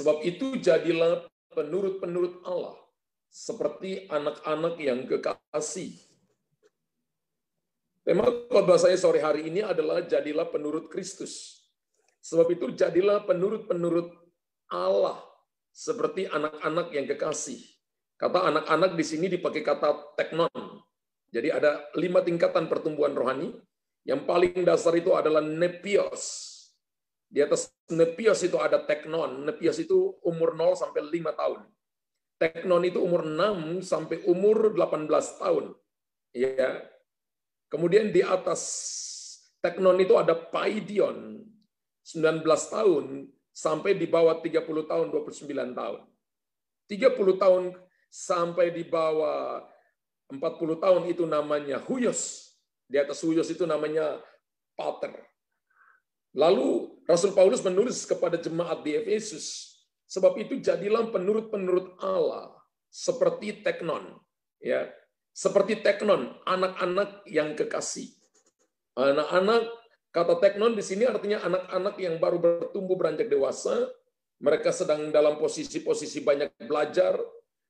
Sebab itu jadilah penurut-penurut Allah, seperti anak-anak yang kekasih. Tema khotbah saya sore hari ini adalah jadilah penurut Kristus. Sebab itu jadilah penurut-penurut Allah, seperti anak-anak yang kekasih. Kata anak-anak di sini dipakai kata teknon. Jadi ada 5 tingkatan pertumbuhan rohani. Yang paling dasar itu adalah nepios. Di atas nepios itu ada teknon. Nepios itu umur 0 sampai 5 tahun. Teknon itu umur 6 sampai umur 18 tahun. Ya. Kemudian di atas teknon itu ada paidion. 19 tahun sampai di bawah 30 tahun, 29 tahun. 30 tahun sampai di bawah 40 tahun itu namanya huyos. Di atas huyos itu namanya pater. Lalu Rasul Paulus menulis kepada jemaat di Efesus, sebab itu jadilah penurut-penurut Allah seperti teknon, ya, seperti teknon, anak-anak yang kekasih. Anak-anak, kata teknon di sini artinya anak-anak yang baru bertumbuh beranjak dewasa, mereka sedang dalam posisi-posisi banyak belajar,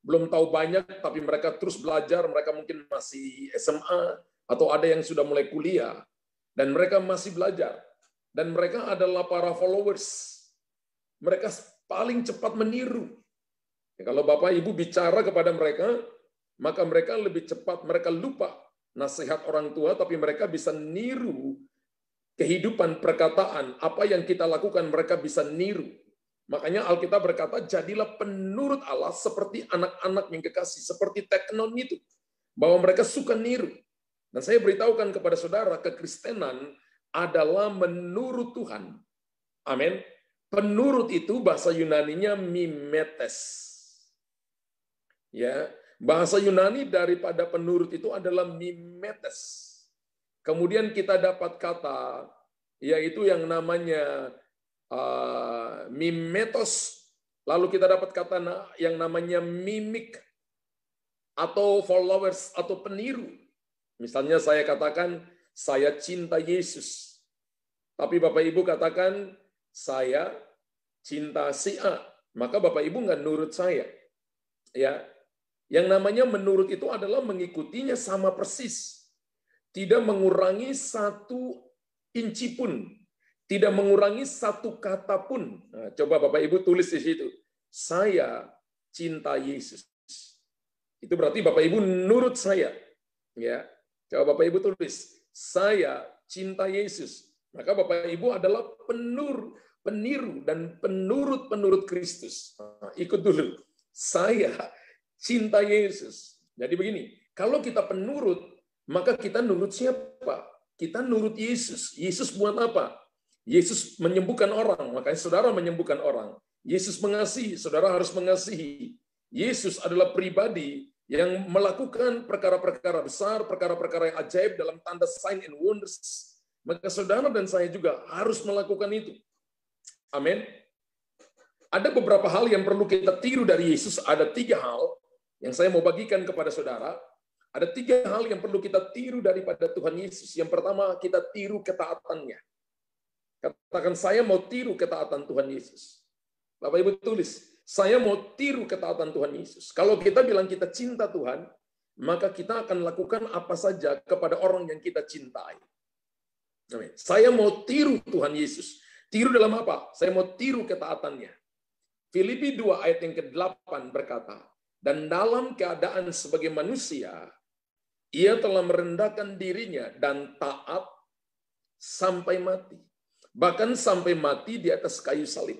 belum tahu banyak, tapi mereka terus belajar, mereka mungkin masih SMA, atau ada yang sudah mulai kuliah, dan mereka masih belajar. Dan mereka adalah para followers. Mereka paling cepat meniru. Kalau Bapak Ibu bicara kepada mereka, maka mereka lebih cepat, mereka lupa nasihat orang tua, tapi mereka bisa niru kehidupan perkataan. Apa yang kita lakukan, mereka bisa niru. Makanya Alkitab berkata, jadilah penurut Allah seperti anak-anak yang kekasih, seperti teknon itu. Bahwa mereka suka niru. Dan saya beritahukan kepada saudara, kekristenan adalah menurut Tuhan. Amin. Penurut itu bahasa Yunaninya mimetes. Ya, bahasa Yunani daripada penurut itu adalah mimetes. Kemudian kita dapat kata yaitu yang namanya mimetos. Lalu kita dapat kata yang namanya mimik atau followers atau peniru. Misalnya saya katakan saya cinta Yesus. Tapi Bapak Ibu katakan, saya cinta si A. Maka Bapak Ibu nggak nurut saya. Ya, yang namanya menurut itu adalah mengikutinya sama persis. Tidak mengurangi 1 inci pun. Tidak mengurangi 1 kata pun. Nah, coba Bapak Ibu tulis di situ. Saya cinta Yesus. Itu berarti Bapak Ibu nurut saya. Ya, coba Bapak Ibu tulis. Saya cinta Yesus. Maka Bapak Ibu adalah peniru dan penurut-penurut Kristus. Nah, ikut dulu. Saya cinta Yesus. Jadi begini, kalau kita penurut, maka kita nurut siapa? Kita nurut Yesus. Yesus buat apa? Yesus menyembuhkan orang, makanya saudara menyembuhkan orang. Yesus mengasihi, saudara harus mengasihi. Yesus adalah pribadi yang melakukan perkara-perkara besar, perkara-perkara yang ajaib dalam tanda sign and wonders, maka saudara dan saya juga harus melakukan itu. Amin. Ada beberapa hal yang perlu kita tiru dari Yesus. Ada 3 hal yang saya mau bagikan kepada saudara. Ada 3 hal yang perlu kita tiru daripada Tuhan Yesus. Yang pertama, kita tiru ketaatannya. Katakan, saya mau tiru ketaatan Tuhan Yesus. Bapak Ibu tulis, saya mau tiru ketaatan Tuhan Yesus. Kalau kita bilang kita cinta Tuhan, maka kita akan lakukan apa saja kepada orang yang kita cintai. Amin. Saya mau tiru Tuhan Yesus. Tiru dalam apa? Saya mau tiru ketaatannya. Filipi 2 ayat yang ke-8 berkata, dan dalam keadaan sebagai manusia, ia telah merendahkan dirinya dan taat sampai mati. Bahkan sampai mati di atas kayu salib.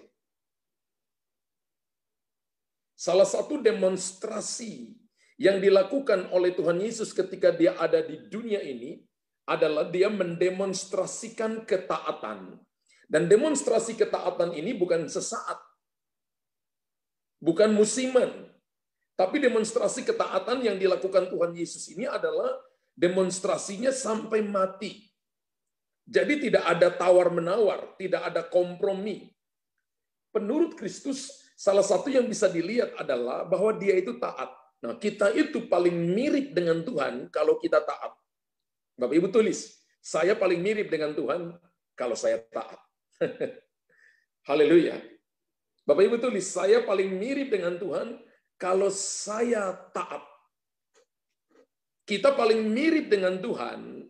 Salah satu demonstrasi yang dilakukan oleh Tuhan Yesus ketika dia ada di dunia ini adalah dia mendemonstrasikan ketaatan. Dan demonstrasi ketaatan ini bukan sesaat, bukan musiman, tapi demonstrasi ketaatan yang dilakukan Tuhan Yesus ini adalah demonstrasinya sampai mati. Jadi tidak ada tawar-menawar, tidak ada kompromi. Penurut Kristus, salah satu yang bisa dilihat adalah bahwa dia itu taat. Nah, kita itu paling mirip dengan Tuhan kalau kita taat. Bapak Ibu tulis, saya paling mirip dengan Tuhan kalau saya taat. Haleluya. Bapak Ibu tulis, saya paling mirip dengan Tuhan kalau saya taat. Kita paling mirip dengan Tuhan,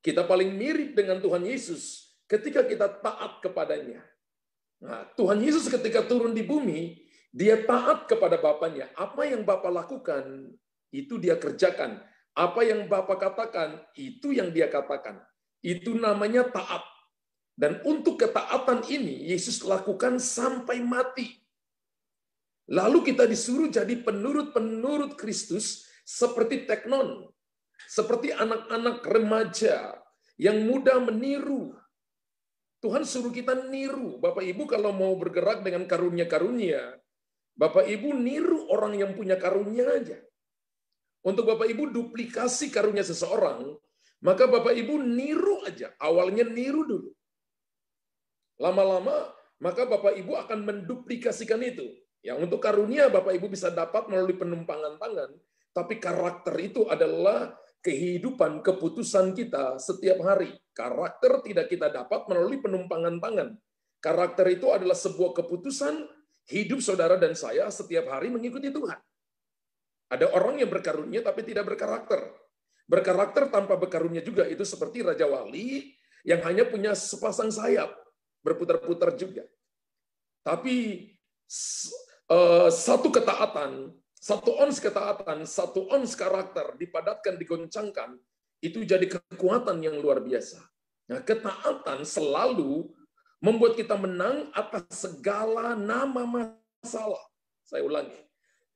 kita paling mirip dengan Tuhan Yesus ketika kita taat kepadanya. Nah, Tuhan Yesus ketika turun di bumi, dia taat kepada Bapaknya. Apa yang Bapa lakukan, itu dia kerjakan. Apa yang Bapa katakan, itu yang dia katakan. Itu namanya taat. Dan untuk ketaatan ini, Yesus lakukan sampai mati. Lalu kita disuruh jadi penurut-penurut Kristus seperti teknon. Seperti anak-anak remaja yang mudah meniru. Tuhan suruh kita niru. Bapak Ibu kalau mau bergerak dengan karunia-karunia, Bapak Ibu niru orang yang punya karunia aja. Untuk Bapak Ibu duplikasi karunia seseorang, maka Bapak Ibu niru aja. Awalnya niru dulu. Lama-lama, maka Bapak Ibu akan menduplikasikan itu. Yang untuk karunia Bapak Ibu bisa dapat melalui penumpangan tangan, tapi karakter itu adalah kehidupan, keputusan kita setiap hari. Karakter tidak kita dapat melalui penumpangan tangan. Karakter itu adalah sebuah keputusan hidup saudara dan saya setiap hari mengikuti Tuhan. Ada orang yang berkarunia tapi tidak berkarakter. Berkarakter tanpa berkarunia juga itu seperti Raja Wali yang hanya punya sepasang sayap, berputar-putar juga. Tapi satu ketaatan, 1 ons ketaatan, 1 ons karakter dipadatkan, digoncangkan, itu jadi kekuatan yang luar biasa. Nah, ketaatan selalu membuat kita menang atas segala nama masalah. Saya ulangi.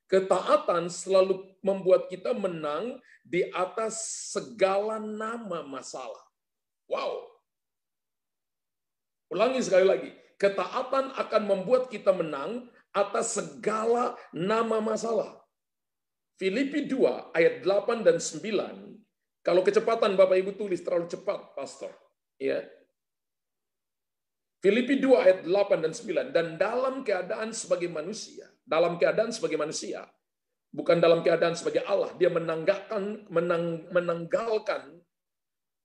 Ketaatan selalu membuat kita menang di atas segala nama masalah. Wow. Ulangi sekali lagi. Ketaatan akan membuat kita menang atas segala nama masalah. Filipi 2 ayat 8 dan 9. Kalau kecepatan Bapak Ibu tulis terlalu cepat, Pastor. Ya. Filipi 2 ayat 8 dan 9. Dan dalam keadaan sebagai manusia, bukan dalam keadaan sebagai Allah, dia menanggalkan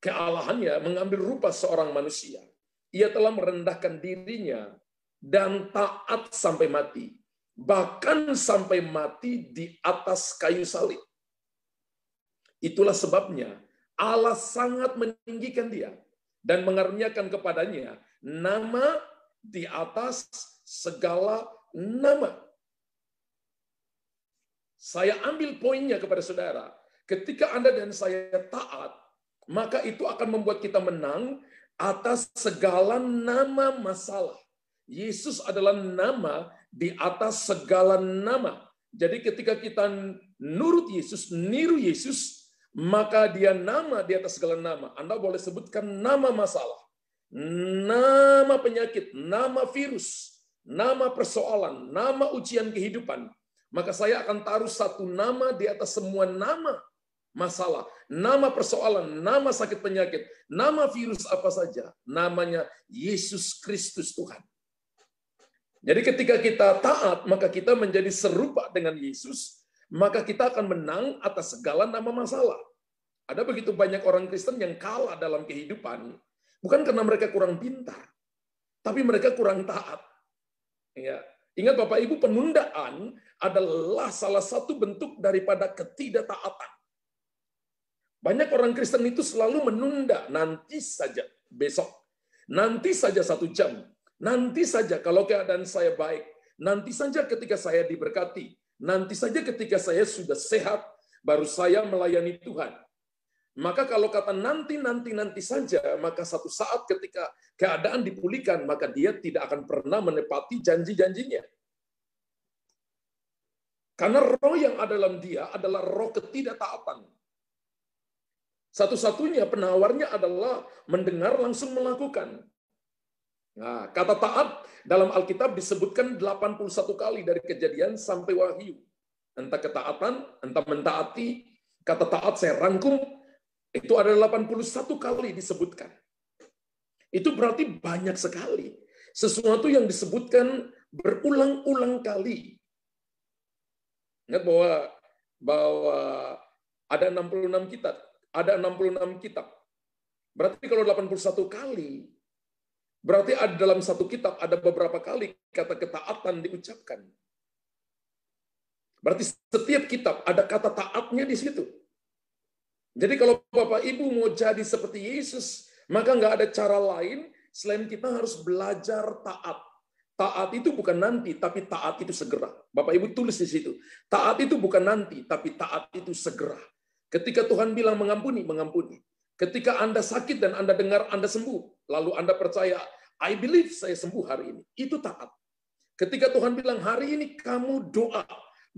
kealahannya, mengambil rupa seorang manusia. Ia telah merendahkan dirinya dan taat sampai mati. Bahkan sampai mati di atas kayu salib. Itulah sebabnya Allah sangat meninggikan dia dan mengaruniakan kepadanya nama di atas segala nama. Saya ambil poinnya kepada saudara. Ketika Anda dan saya taat, maka itu akan membuat kita menang atas segala nama masalah. Yesus adalah nama di atas segala nama. Jadi ketika kita nurut Yesus, niru Yesus, maka dia nama di atas segala nama. Anda boleh sebutkan nama masalah, nama penyakit, nama virus, nama persoalan, nama ujian kehidupan. Maka saya akan taruh satu nama di atas semua nama masalah, nama persoalan, nama sakit penyakit, nama virus apa saja. Namanya Yesus Kristus Tuhan. Jadi ketika kita taat, maka kita menjadi serupa dengan Yesus, maka kita akan menang atas segala nama masalah. Ada begitu banyak orang Kristen yang kalah dalam kehidupan, bukan karena mereka kurang pintar, tapi mereka kurang taat. Ya. Ingat Bapak Ibu, penundaan adalah salah satu bentuk daripada ketidaktaatan. Banyak orang Kristen itu selalu menunda, nanti saja besok, nanti saja 1 jam, nanti saja kalau keadaan saya baik, nanti saja ketika saya diberkati, nanti saja ketika saya sudah sehat, baru saya melayani Tuhan. Maka kalau kata nanti saja, maka satu saat ketika keadaan dipulihkan, maka dia tidak akan pernah menepati janji-janjinya. Karena roh yang ada dalam dia adalah roh ketidaktaatan. Satu-satunya penawarnya adalah mendengar langsung melakukan. Nah, kata taat dalam Alkitab disebutkan 81 kali dari Kejadian sampai Wahyu. Entah ketaatan, entah mentaati, kata taat saya rangkum, itu ada 81 kali disebutkan. Itu berarti banyak sekali. Sesuatu yang disebutkan berulang-ulang kali. Ingat bahwa ada 66 kitab. Ada 66 kitab. Berarti kalau 81 kali, Berarti ada dalam satu kitab ada beberapa kali kata ketaatan diucapkan. Berarti setiap kitab ada kata taatnya di situ. Jadi kalau Bapak Ibu mau jadi seperti Yesus, maka nggak ada cara lain selain kita harus belajar taat. Taat itu bukan nanti, tapi taat itu segera. Bapak Ibu tulis di situ. Taat itu bukan nanti, tapi taat itu segera. Ketika Tuhan bilang mengampuni, mengampuni. Ketika Anda sakit dan Anda dengar Anda sembuh, lalu Anda percaya, I believe saya sembuh hari ini. Itu taat. Ketika Tuhan bilang hari ini kamu doa,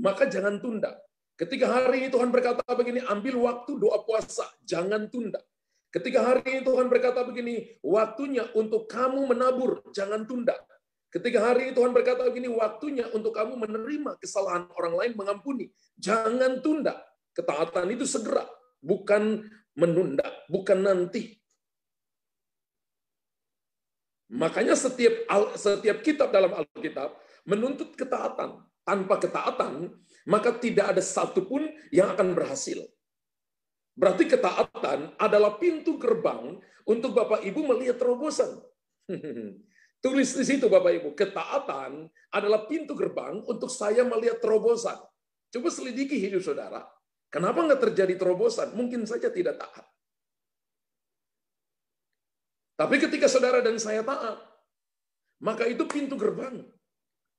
maka jangan tunda. Ketika hari ini Tuhan berkata begini, ambil waktu doa puasa, jangan tunda. Ketika hari ini Tuhan berkata begini, waktunya untuk kamu menabur, jangan tunda. Ketika hari ini Tuhan berkata begini, waktunya untuk kamu menerima kesalahan orang lain, mengampuni, jangan tunda. Ketaatan itu segera, bukan menunda, bukan nanti. Makanya setiap kitab dalam Alkitab menuntut ketaatan. Tanpa ketaatan, maka tidak ada satupun yang akan berhasil. Berarti ketaatan adalah pintu gerbang untuk Bapak Ibu melihat terobosan. Tulis di situ Bapak Ibu, ketaatan adalah pintu gerbang untuk saya melihat terobosan. Coba selidiki hidup saudara. Kenapa nggak terjadi terobosan? Mungkin saja tidak taat. Tapi ketika saudara dan saya taat, maka itu pintu gerbang.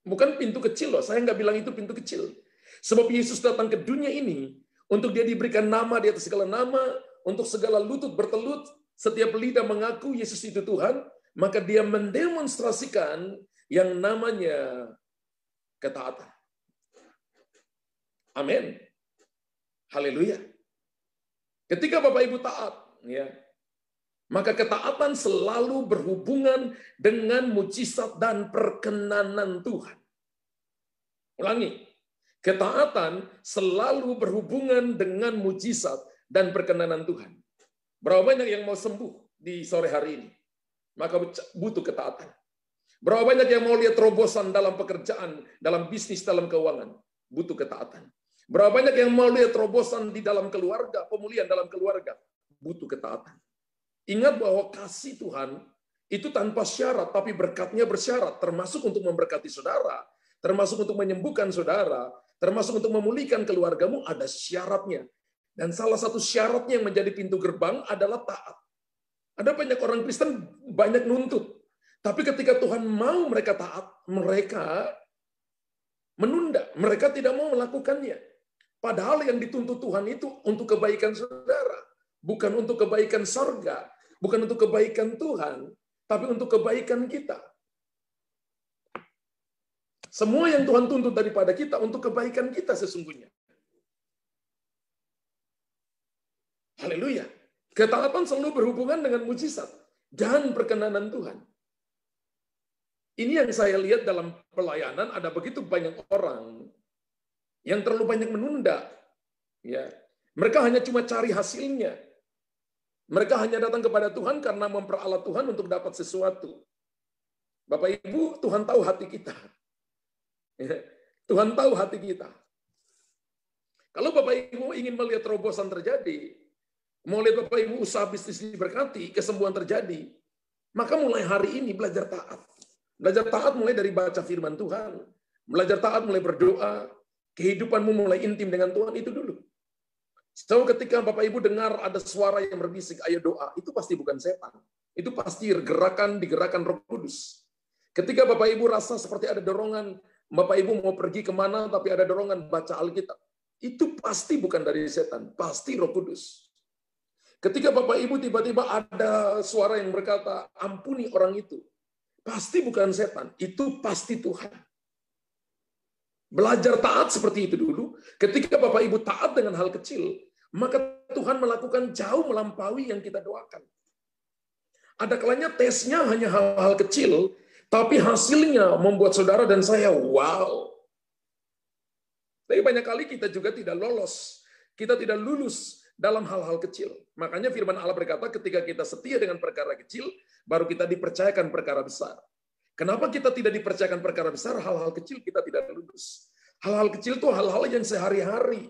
Bukan pintu kecil loh, saya nggak bilang itu pintu kecil. Sebab Yesus datang ke dunia ini, untuk dia diberikan nama di atas segala nama, untuk segala lutut bertelut, setiap lidah mengaku Yesus itu Tuhan, maka dia mendemonstrasikan yang namanya ketaatan. Amin. Haleluya. Ketika Bapak Ibu taat, ya, maka ketaatan selalu berhubungan dengan mujizat dan perkenanan Tuhan. Ulangi, ketaatan selalu berhubungan dengan mujizat dan perkenanan Tuhan. Berapa banyak yang mau sembuh di sore hari ini? Maka butuh ketaatan. Berapa banyak yang mau lihat terobosan dalam pekerjaan, dalam bisnis, dalam keuangan? Butuh ketaatan. Berapa banyak yang mau lihat terobosan di dalam keluarga, pemulihan dalam keluarga? Butuh ketaatan. Ingat bahwa kasih Tuhan itu tanpa syarat, tapi berkatnya bersyarat, termasuk untuk memberkati saudara, termasuk untuk menyembuhkan saudara, termasuk untuk memulihkan keluargamu, ada syaratnya. Dan salah satu syaratnya yang menjadi pintu gerbang adalah taat. Ada banyak orang Kristen banyak nuntut, tapi ketika Tuhan mau mereka taat, mereka menunda, mereka tidak mau melakukannya. Padahal yang dituntut Tuhan itu untuk kebaikan saudara, bukan untuk kebaikan sorga, bukan untuk kebaikan Tuhan, tapi untuk kebaikan kita. Semua yang Tuhan tuntut daripada kita untuk kebaikan kita sesungguhnya. Haleluya. Ketaatan selalu berhubungan dengan mujizat dan perkenanan Tuhan. Ini yang saya lihat dalam pelayanan, ada begitu banyak orang yang terlalu banyak menunda. Ya, mereka hanya cuma cari hasilnya. Mereka hanya datang kepada Tuhan karena memperalat Tuhan untuk dapat sesuatu. Bapak Ibu, Tuhan tahu hati kita. Tuhan tahu hati kita. Kalau Bapak Ibu ingin melihat terobosan terjadi, mau lihat Bapak Ibu usaha bisnis diberkati, kesembuhan terjadi, maka mulai hari ini belajar taat. Belajar taat mulai dari baca firman Tuhan. Belajar taat mulai berdoa. Kehidupanmu mulai intim dengan Tuhan, itu dulu. So, ketika Bapak Ibu dengar ada suara yang berbisik, ayo doa, itu pasti bukan setan. Itu pasti digerakkan Roh Kudus. Ketika Bapak Ibu rasa seperti ada dorongan, Bapak Ibu mau pergi kemana, tapi ada dorongan baca Alkitab, itu pasti bukan dari setan, pasti Roh Kudus. Ketika Bapak Ibu tiba-tiba ada suara yang berkata, ampuni orang itu, pasti bukan setan, itu pasti Tuhan. Belajar taat seperti itu dulu. Ketika Bapak Ibu taat dengan hal kecil, maka Tuhan melakukan jauh melampaui yang kita doakan. Ada kalanya tesnya hanya hal-hal kecil, tapi hasilnya membuat saudara dan saya wow. Tapi banyak kali kita juga tidak lolos. Kita tidak lulus dalam hal-hal kecil. Makanya firman Allah berkata, ketika kita setia dengan perkara kecil, baru kita dipercayakan perkara besar. Kenapa kita tidak dipercayakan perkara besar? Hal-hal kecil kita tidak lulus. Hal-hal kecil itu hal-hal yang sehari-hari.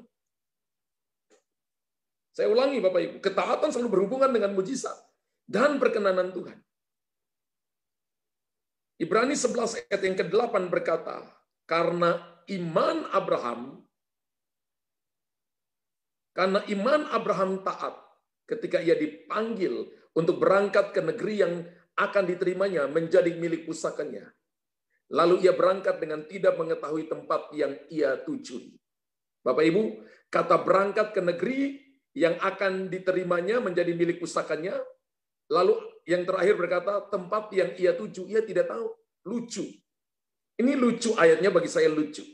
Saya ulangi Bapak Ibu, ketaatan selalu berhubungan dengan mujizat dan perkenanan Tuhan. Ibrani 11 ayat yang ke-8 berkata, karena iman Abraham taat ketika ia dipanggil untuk berangkat ke negeri yang akan diterimanya menjadi milik pusakanya. Lalu ia berangkat dengan tidak mengetahui tempat yang ia tuju. Bapak Ibu, kata berangkat ke negeri yang akan diterimanya menjadi milik pusakanya, lalu yang terakhir berkata tempat yang ia tuju, ia tidak tahu. Lucu. Ini lucu ayatnya, bagi saya lucu.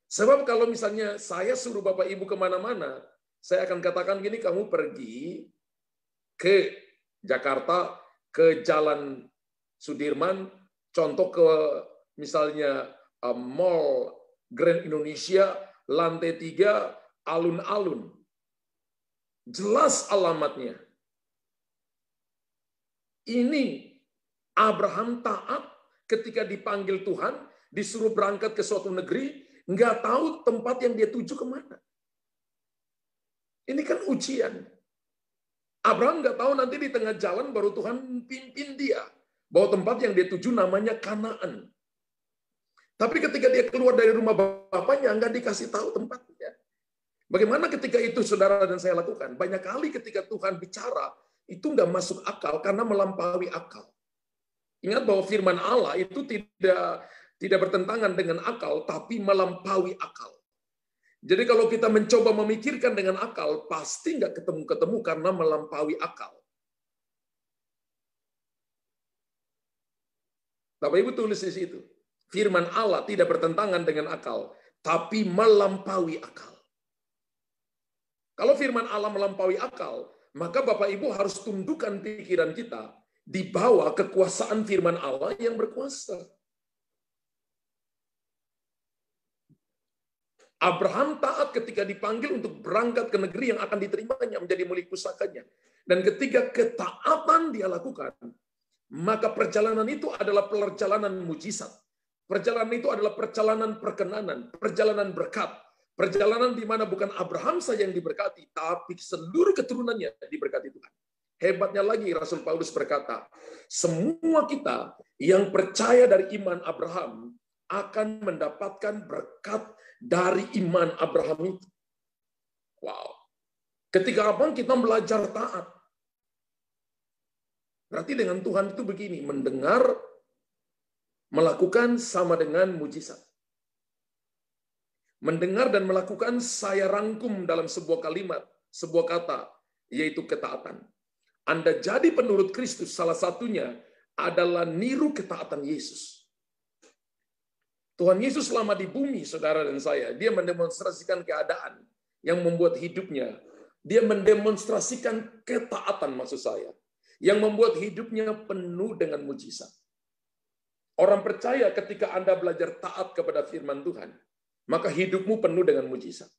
Sebab kalau misalnya saya suruh Bapak Ibu kemana-mana, saya akan katakan gini, kamu pergi ke Jakarta, ke Jalan Sudirman, contoh ke misalnya Mall Grand Indonesia, lantai 3, alun-alun. Jelas alamatnya. Ini Abraham taat ketika dipanggil Tuhan, disuruh berangkat ke suatu negeri, nggak tahu tempat yang dia tuju kemana. Ini kan ujian. Abraham nggak tahu nanti di tengah jalan baru Tuhan pimpin dia bahwa tempat yang dia tuju namanya Kanaan. Tapi ketika dia keluar dari rumah bapaknya, nggak dikasih tahu tempatnya. Bagaimana ketika itu saudara dan saya lakukan? Banyak kali ketika Tuhan bicara, itu nggak masuk akal karena melampaui akal. Ingat bahwa firman Allah itu tidak bertentangan dengan akal, tapi melampaui akal. Jadi kalau kita mencoba memikirkan dengan akal, pasti nggak ketemu-ketemu karena melampaui akal. Bapak Ibu tulis di situ. Firman Allah tidak bertentangan dengan akal, tapi melampaui akal. Kalau firman Allah melampaui akal, maka Bapak Ibu harus tundukkan pikiran kita di bawah kekuasaan firman Allah yang berkuasa. Abraham taat ketika dipanggil untuk berangkat ke negeri yang akan diterimanya menjadi milik pusakanya. Dan ketika ketaatan dia lakukan, maka perjalanan itu adalah perjalanan mujizat. Perjalanan itu adalah perjalanan perkenanan, perjalanan berkat. Perjalanan di mana bukan Abraham saja yang diberkati, tapi seluruh keturunannya diberkati Tuhan. Hebatnya lagi Rasul Paulus berkata, semua kita yang percaya dari iman Abraham akan mendapatkan berkat dari iman Abraham itu. Wow. Ketika abang kita belajar taat, berarti dengan Tuhan itu begini, mendengar, melakukan sama dengan mujizat. Mendengar dan melakukan saya rangkum dalam sebuah kalimat, sebuah kata, yaitu ketaatan. Anda jadi penurut Kristus, salah satunya adalah niru ketaatan Yesus. Tuhan Yesus selama di bumi, saudara dan saya, dia mendemonstrasikan keadaan yang membuat hidupnya. Dia mendemonstrasikan ketaatan maksud saya, yang membuat hidupnya penuh dengan mujizat. Orang percaya ketika Anda belajar taat kepada firman Tuhan, maka hidupmu penuh dengan mujizat.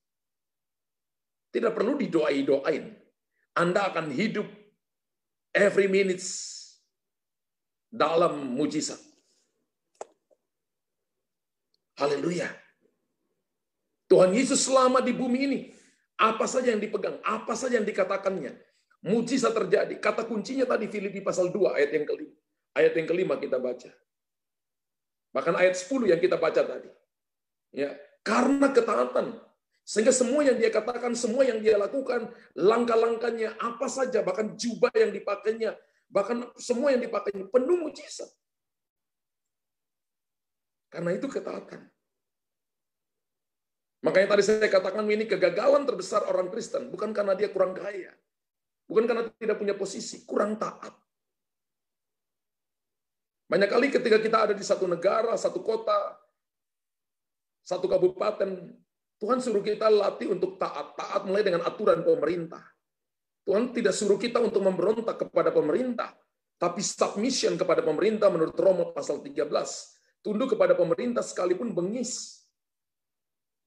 Tidak perlu didoai-doain. Anda akan hidup every minutes dalam mujizat. Haleluya. Tuhan Yesus selama di bumi ini, apa saja yang dipegang, apa saja yang dikatakannya, mujizat terjadi. Kata kuncinya tadi Filipi pasal 2 ayat yang kelima. Ayat yang kelima kita baca. Bahkan ayat 10 yang kita baca tadi. Ya, karena ketaatan. Sehingga semua yang dia katakan, semua yang dia lakukan, langkah-langkahnya, apa saja, bahkan jubah yang dipakainya, bahkan semua yang dipakainya, penuh mujizat. Karena itu ketaatan. Makanya tadi saya katakan ini kegagalan terbesar orang Kristen, bukan karena dia kurang kaya, bukan karena tidak punya posisi, kurang taat. Banyak kali ketika kita ada di satu negara, satu kota, satu kabupaten, Tuhan suruh kita latih untuk taat. Taat mulai dengan aturan pemerintah. Tuhan tidak suruh kita untuk memberontak kepada pemerintah, tapi submission kepada pemerintah menurut Roma pasal 13. Tunduk kepada pemerintah sekalipun bengis.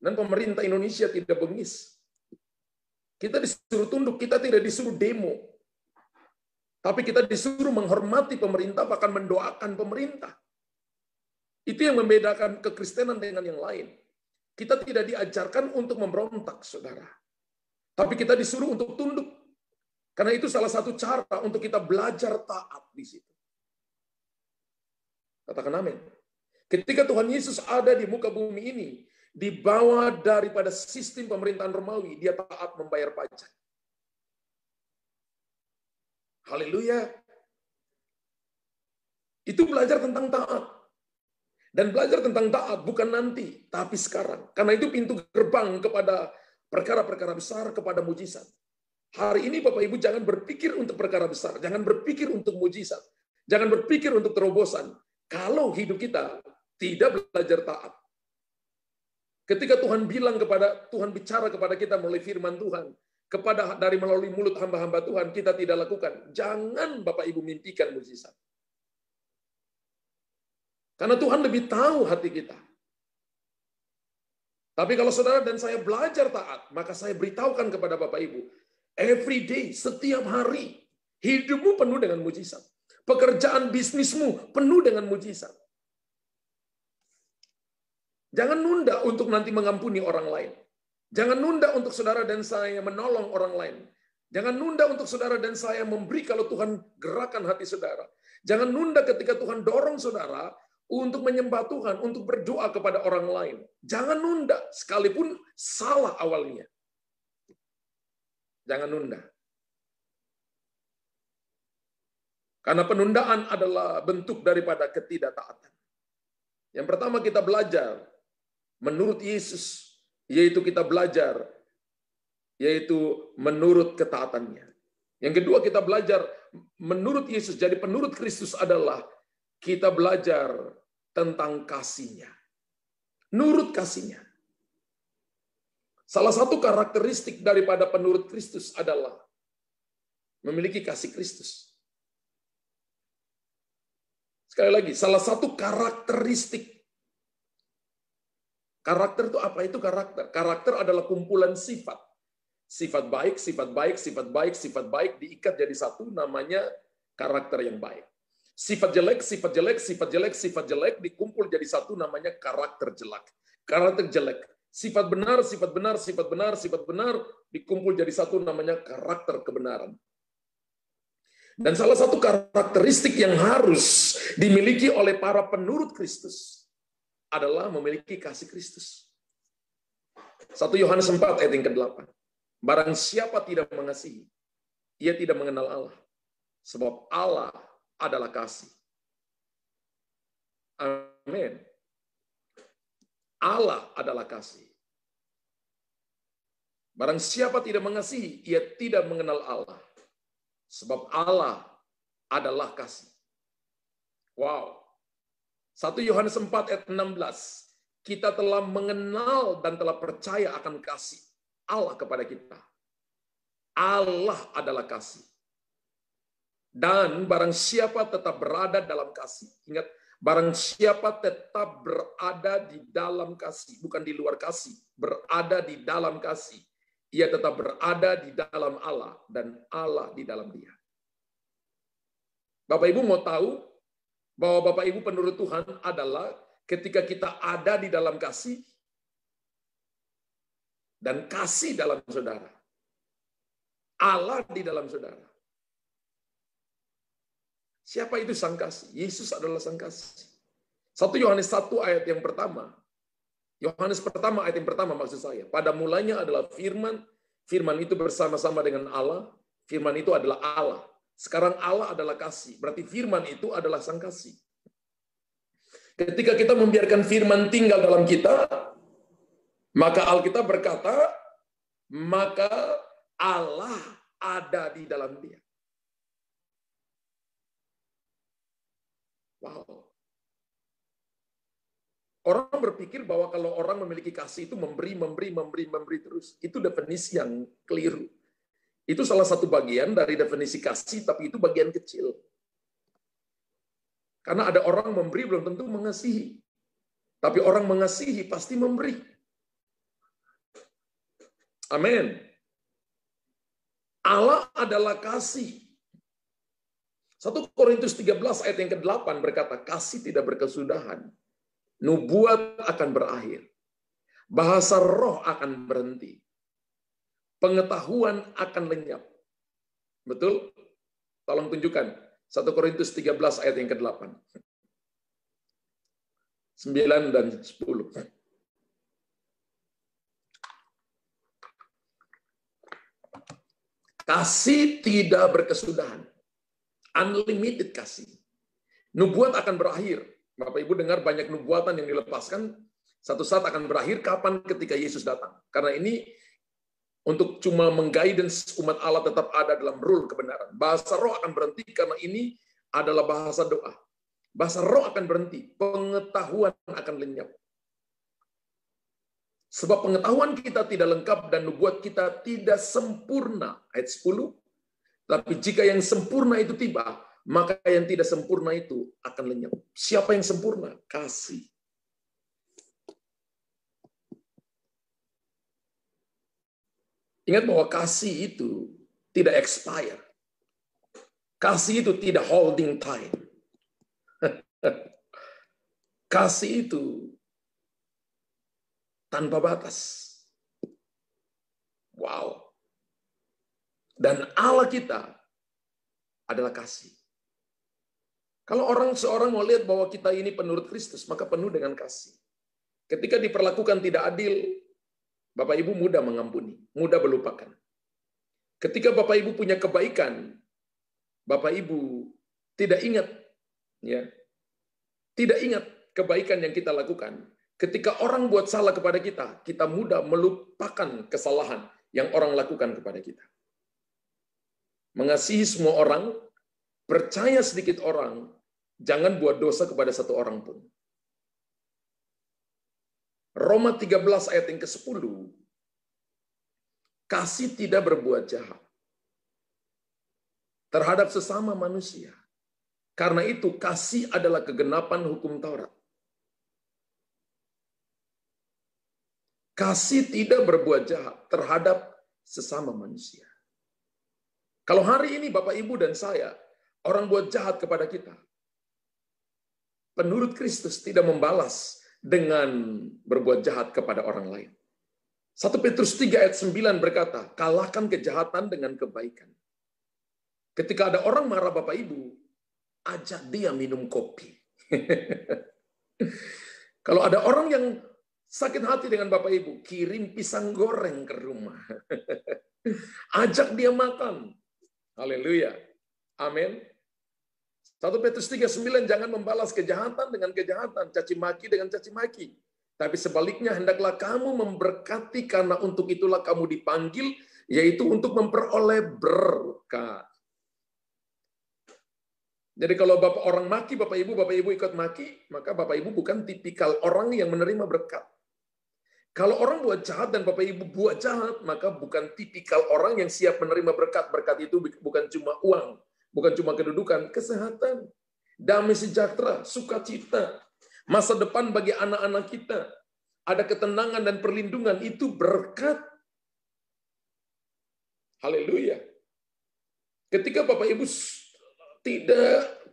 Dan pemerintah Indonesia tidak bengis. Kita disuruh tunduk, kita tidak disuruh demo. Tapi kita disuruh menghormati pemerintah, bahkan mendoakan pemerintah. Itu yang membedakan kekristenan dengan yang lain. Kita tidak diajarkan untuk memberontak, saudara. Tapi kita disuruh untuk tunduk. Karena itu salah satu cara untuk kita belajar taat di situ. Katakan amin. Ketika Tuhan Yesus ada di muka bumi ini, di bawah daripada sistem pemerintahan Romawi, dia taat membayar pajak. Haleluya. Itu belajar tentang taat. Dan belajar tentang taat bukan nanti, tapi sekarang. Karena itu pintu gerbang kepada perkara-perkara besar, kepada mujizat. Hari ini Bapak Ibu jangan berpikir untuk perkara besar, jangan berpikir untuk mujizat, jangan berpikir untuk terobosan. Kalau hidup kita tidak belajar taat. Ketika Tuhan bicara kepada kita melalui firman Tuhan, dari melalui mulut hamba-hamba Tuhan, kita tidak lakukan. Jangan Bapak Ibu mimpikan mujizat. Karena Tuhan lebih tahu hati kita. Tapi kalau saudara dan saya belajar taat, maka saya beritahukan kepada Bapak Ibu, every day, setiap hari, hidupmu penuh dengan mujizat. Pekerjaan bisnismu penuh dengan mujizat. Jangan nunda untuk nanti mengampuni orang lain. Jangan nunda untuk saudara dan saya menolong orang lain. Jangan nunda untuk saudara dan saya memberi kalau Tuhan gerakan hati saudara. Jangan nunda ketika Tuhan dorong saudara untuk menyembah Tuhan, untuk berdoa kepada orang lain. Jangan nunda, sekalipun salah awalnya. Jangan nunda. Karena penundaan adalah bentuk daripada ketidaktaatan. Yang pertama kita belajar menurut Yesus, yaitu kita belajar, yaitu menurut ketaatannya. Yang kedua kita belajar menurut Yesus, jadi penurut Kristus adalah kita belajar tentang kasihnya. Nurut kasihnya. Salah satu karakteristik daripada penurut Kristus adalah memiliki kasih Kristus. Sekali lagi, salah satu karakteristik. Karakter itu apa? Itu karakter. Karakter adalah kumpulan sifat. Sifat baik, sifat baik, sifat baik, sifat baik diikat jadi satu, namanya karakter yang baik. Sifat jelek, sifat jelek, sifat jelek, sifat jelek dikumpul jadi satu, namanya karakter jelek. Karakter jelek. Sifat benar, sifat benar, sifat benar, sifat benar dikumpul jadi satu, namanya karakter kebenaran. Dan salah satu karakteristik yang harus dimiliki oleh para penurut Kristus adalah memiliki kasih Kristus. 1 Yohanes 4 ayat yang ke-8. Barang siapa tidak mengasihi, ia tidak mengenal Allah. Sebab Allah adalah kasih. Amin. Allah adalah kasih. Barang siapa tidak mengasihi, ia tidak mengenal Allah. Sebab Allah adalah kasih. Wow. 1 Yohanes 4 ayat 16. Kita telah mengenal dan telah percaya akan kasih Allah kepada kita. Allah adalah kasih. Dan barang siapa tetap berada dalam kasih. Ingat, barang siapa tetap berada di dalam kasih. Bukan di luar kasih. Berada di dalam kasih. Ia tetap berada di dalam Allah. Dan Allah di dalam dia. Bapak Ibu mau tahu bahwa Bapak Ibu penurut Tuhan adalah ketika kita ada di dalam kasih. Dan kasih dalam saudara. Allah di dalam saudara. Siapa itu sang kasih? Yesus adalah sang kasih. 1 Yohanes 1 ayat yang pertama. Yohanes pertama ayat yang pertama maksud saya. Pada mulanya adalah firman. Firman itu bersama-sama dengan Allah. Firman itu adalah Allah. Sekarang Allah adalah kasih. Berarti firman itu adalah sang kasih. Ketika kita membiarkan firman tinggal dalam kita, maka Alkitab berkata, maka Allah ada di dalam dia. Wow. Orang berpikir bahwa kalau orang memiliki kasih itu memberi terus. Itu definisi yang keliru. Itu salah satu bagian dari definisi kasih, tapi itu bagian kecil. Karena ada orang memberi belum tentu mengasihi. Tapi orang mengasihi pasti memberi. Amin. Allah adalah kasih. 1 Korintus 13 ayat yang ke-8 berkata, kasih tidak berkesudahan. Nubuat akan berakhir. Bahasa roh akan berhenti. Pengetahuan akan lenyap. Betul? Tolong tunjukkan. 1 Korintus 13 ayat yang ke-8. 9 dan 10. Kasih tidak berkesudahan. Unlimited kasih. Nubuat akan berakhir. Bapak Ibu dengar banyak nubuatan yang dilepaskan, satu saat akan berakhir kapan? Ketika Yesus datang. Karena ini untuk cuma mengguidance umat Allah tetap ada dalam rule kebenaran. Bahasa roh akan berhenti karena ini adalah bahasa doa. Bahasa roh akan berhenti, pengetahuan akan lenyap. Sebab pengetahuan kita tidak lengkap dan nubuat kita tidak sempurna. Ayat 10. Tapi jika yang sempurna itu tiba, maka yang tidak sempurna itu akan lenyap. Siapa yang sempurna? Kasih. Ingat bahwa kasih itu tidak expire. Kasih itu tidak holding time. Kasih itu tanpa batas. Wow. Dan Allah kita adalah kasih. Kalau seorang mau lihat bahwa kita ini penurut Kristus, maka penuh dengan kasih. Ketika diperlakukan tidak adil, Bapak Ibu mudah mengampuni, mudah melupakan. Ketika Bapak Ibu punya kebaikan, Bapak Ibu tidak ingat, ya, tidak ingat kebaikan yang kita lakukan. Ketika orang buat salah kepada kita, kita mudah melupakan kesalahan yang orang lakukan kepada kita. Mengasihi semua orang, percaya sedikit orang, jangan buat dosa kepada satu orang pun. Roma 13 ayat yang ke-10, kasih tidak berbuat jahat terhadap sesama manusia. Karena itu kasih adalah kegenapan hukum Taurat. Kasih tidak berbuat jahat terhadap sesama manusia. Kalau hari ini Bapak, Ibu, dan saya, orang buat jahat kepada kita, penurut Kristus tidak membalas dengan berbuat jahat kepada orang lain. 1 Petrus 3 ayat 9 berkata, kalahkan kejahatan dengan kebaikan. Ketika ada orang marah Bapak Ibu, ajak dia minum kopi. Kalau ada orang yang sakit hati dengan Bapak Ibu, kirim pisang goreng ke rumah. Ajak dia makan. Haleluya. Amin. 1 Petrus 3:9, jangan membalas kejahatan dengan kejahatan, caci maki dengan caci maki. Tapi sebaliknya hendaklah kamu memberkati karena untuk itulah kamu dipanggil, yaitu untuk memperoleh berkat. Jadi kalau orang maki Bapak Ibu ikut maki, maka Bapak Ibu bukan tipikal orang yang menerima berkat. Kalau orang buat jahat dan Bapak Ibu buat jahat, maka bukan tipikal orang yang siap menerima berkat. Berkat itu bukan cuma uang, bukan cuma kedudukan, kesehatan, damai sejahtera, sukacita, masa depan bagi anak-anak kita, ada ketenangan dan perlindungan, itu berkat. Haleluya. Ketika Bapak Ibu tidak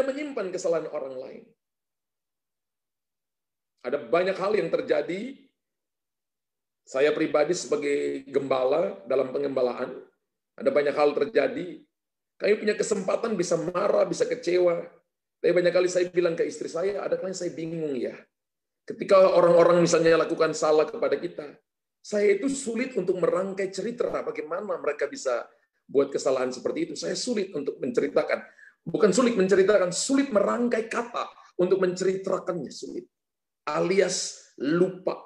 menyimpan kesalahan orang lain. Ada banyak hal yang terjadi. Saya pribadi sebagai gembala dalam pengembalaan, ada banyak hal terjadi. Kami punya kesempatan bisa marah, bisa kecewa. Tapi banyak kali saya bilang ke istri saya, ada kali saya bingung ya. Ketika orang-orang misalnya lakukan salah kepada kita, saya itu sulit untuk merangkai cerita bagaimana mereka bisa buat kesalahan seperti itu. Saya sulit untuk menceritakan. Bukan sulit menceritakan, sulit merangkai kata untuk menceritakannya, sulit. Alias lupa.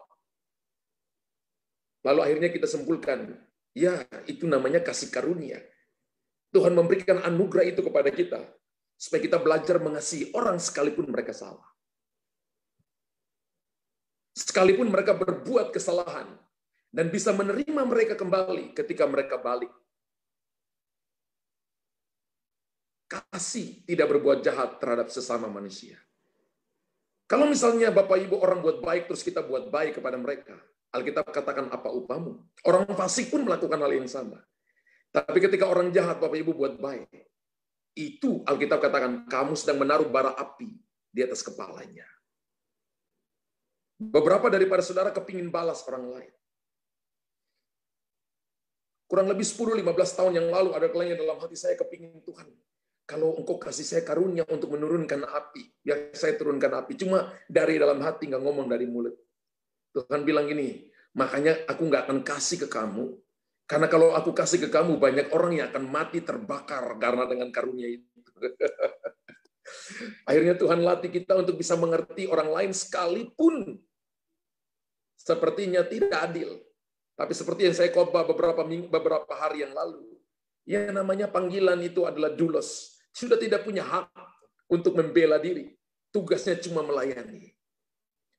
Lalu akhirnya kita simpulkan, ya itu namanya kasih karunia. Tuhan memberikan anugerah itu kepada kita, supaya kita belajar mengasihi orang sekalipun mereka salah. Sekalipun mereka berbuat kesalahan, dan bisa menerima mereka kembali ketika mereka balik. Kasih tidak berbuat jahat terhadap sesama manusia. Kalau misalnya Bapak Ibu orang buat baik, terus kita buat baik kepada mereka, Alkitab katakan apa upahmu? Orang fasik pun melakukan hal yang sama. Tapi ketika orang jahat Bapak Ibu buat baik, itu Alkitab katakan kamu sedang menaruh bara api di atas kepalanya. Beberapa daripada saudara kepingin balas orang lain. Kurang lebih 10-15 tahun yang lalu ada kalanya dalam hati saya kepingin Tuhan. kalau engkau kasih saya karunia untuk menurunkan api, biar saya turunkan api. Cuma dari dalam hati, nggak ngomong dari mulut. Tuhan bilang gini, makanya aku nggak akan kasih ke kamu, karena kalau aku kasih ke kamu, banyak orang yang akan mati terbakar karena dengan karunia itu. Akhirnya Tuhan latih kita untuk bisa mengerti orang lain sekalipun sepertinya tidak adil. Tapi seperti yang saya khotbah beberapa hari yang lalu, yang namanya panggilan itu adalah doulos. Sudah tidak punya hak untuk membela diri. Tugasnya cuma melayani.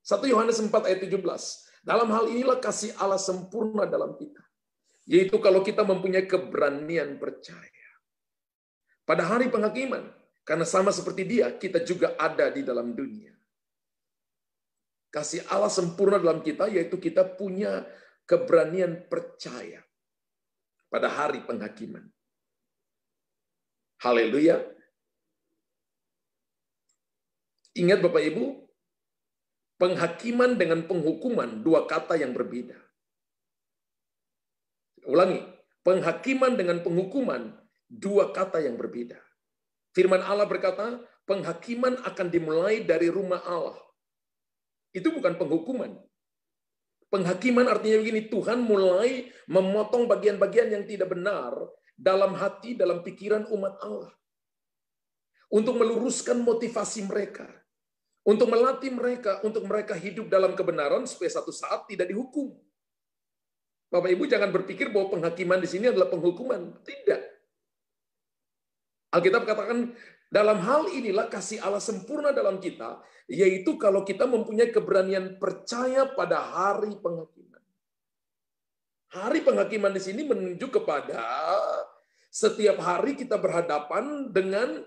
1 Yohanes 4 ayat 17. Dalam hal inilah kasih Allah sempurna dalam kita. Yaitu kalau kita mempunyai keberanian percaya. Pada hari penghakiman, karena sama seperti Dia, kita juga ada di dalam dunia. Kasih Allah sempurna dalam kita, yaitu kita punya keberanian percaya pada hari penghakiman. Haleluya. Ingat Bapak Ibu, penghakiman dengan penghukuman dua kata yang berbeda. Ulangi, penghakiman dengan penghukuman dua kata yang berbeda. Firman Allah berkata, penghakiman akan dimulai dari rumah Allah. Itu bukan penghukuman. Penghakiman artinya begini, Tuhan mulai memotong bagian-bagian yang tidak benar dalam hati, dalam pikiran umat Allah. Untuk meluruskan motivasi mereka. Untuk melatih mereka, untuk mereka hidup dalam kebenaran supaya satu saat tidak dihukum. Bapak Ibu jangan berpikir bahwa penghakiman di sini adalah penghukuman. Tidak. Alkitab katakan, dalam hal inilah kasih Allah sempurna dalam kita, yaitu kalau kita mempunyai keberanian percaya pada hari penghakiman. Hari penghakiman di sini menunjuk kepada setiap hari kita berhadapan dengan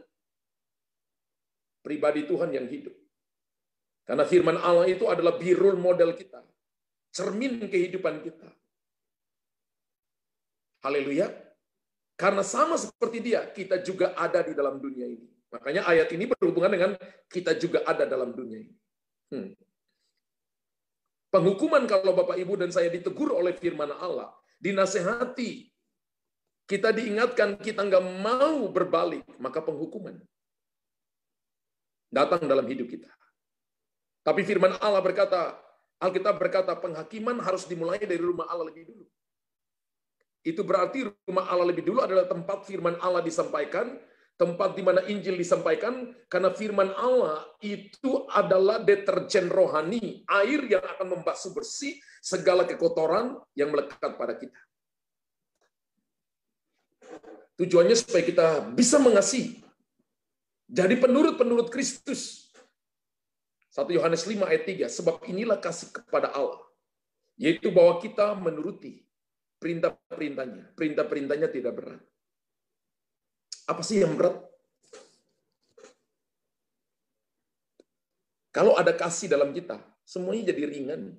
pribadi Tuhan yang hidup. Karena firman Allah itu adalah birul model kita, cermin kehidupan kita. Haleluya. Karena sama seperti Dia, kita juga ada di dalam dunia ini. Makanya ayat ini berhubungan dengan kita juga ada dalam dunia ini. Penghukuman kalau Bapak Ibu dan saya ditegur oleh firman Allah, dinasehati, kita diingatkan kita nggak mau berbalik, maka penghukuman datang dalam hidup kita. Tapi firman Allah berkata, Alkitab berkata, penghakiman harus dimulai dari rumah Allah lebih dulu. Itu berarti rumah Allah lebih dulu adalah tempat firman Allah disampaikan, tempat di mana Injil disampaikan, karena firman Allah itu adalah deterjen rohani, air yang akan membasuh bersih segala kekotoran yang melekat pada kita. Tujuannya supaya kita bisa mengasihi, jadi penurut-penurut Kristus. 1 Yohanes 5 ayat 3, sebab inilah kasih kepada Allah, yaitu bahwa kita menuruti perintah-perintahnya. Perintah-perintahnya tidak berat. Apa sih yang berat? Kalau ada kasih dalam kita, semuanya jadi ringan.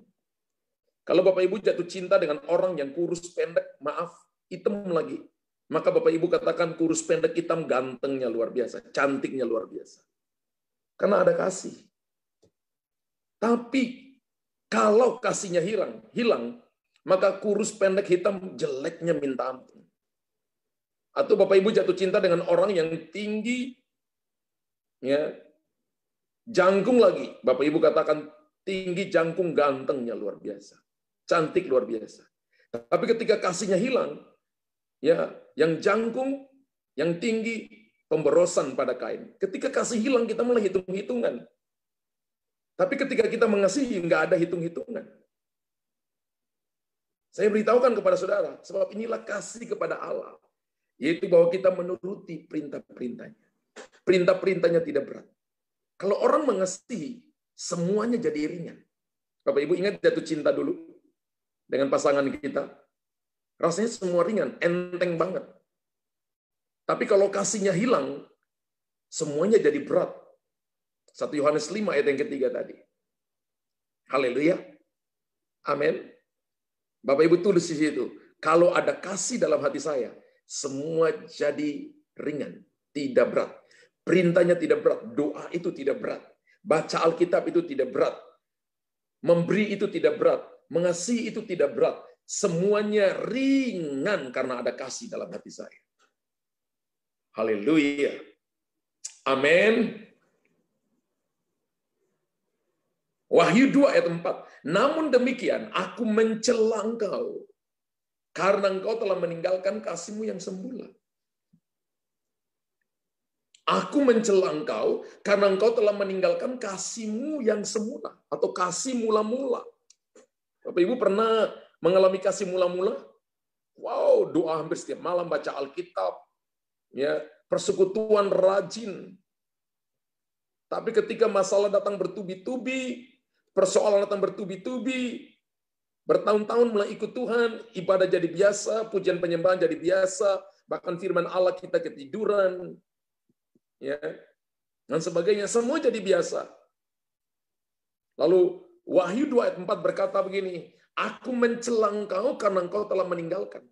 Kalau Bapak Ibu jatuh cinta dengan orang yang kurus pendek, maaf, hitam lagi, maka Bapak Ibu katakan kurus pendek hitam gantengnya luar biasa, cantiknya luar biasa. Karena ada kasih. Tapi kalau kasihnya hilang, maka kurus pendek hitam jeleknya minta ampun. Atau Bapak Ibu jatuh cinta dengan orang yang tinggi, ya, jangkung lagi. Bapak Ibu katakan tinggi, jangkung, gantengnya luar biasa. Cantik luar biasa. Tapi ketika kasihnya hilang, ya, yang jangkung, yang tinggi, pemborosan pada kain. Ketika kasih hilang, kita mulai hitung-hitungan. Tapi ketika kita mengasihi, nggak ada hitung-hitungan. Saya beritahukan kepada saudara, sebab inilah kasih kepada Allah, yaitu bahwa kita menuruti perintah-perintahnya. Perintah-perintahnya tidak berat. Kalau orang mengasihi, semuanya jadi ringan. Bapak Ibu ingat jatuh cinta dulu dengan pasangan kita? Rasanya semua ringan, enteng banget. Tapi kalau kasihnya hilang, semuanya jadi berat. 1 Yohanes 5 ayat yang ketiga tadi. Haleluya. Amin. Bapak Ibu tulis di situ, kalau ada kasih dalam hati saya, semua jadi ringan, tidak berat. Perintahnya tidak berat, doa itu tidak berat. Baca Alkitab itu tidak berat. Memberi itu tidak berat, mengasihi itu tidak berat. Semuanya ringan karena ada kasih dalam hati saya. Haleluya. Amin. Wahyu 2 ayat 4. Namun demikian, aku mencela engkau, karena engkau telah meninggalkan kasih-Mu yang semula. Aku mencela engkau, karena engkau telah meninggalkan kasih-Mu yang semula, atau kasih mula-mula. Bapak Ibu pernah mengalami kasih mula-mula? Wow, doa hampir setiap malam, baca Alkitab, ya, persekutuan rajin. Tapi ketika masalah datang bertubi-tubi, persoalan datang bertubi-tubi, bertahun-tahun mulai ikut Tuhan, ibadah jadi biasa, pujian penyembahan jadi biasa, bahkan firman Allah kita ketiduran, ya, dan sebagainya, semua jadi biasa. Lalu Wahyu 2 ayat 4 berkata begini, aku mencela engkau karena engkau telah meninggalkan.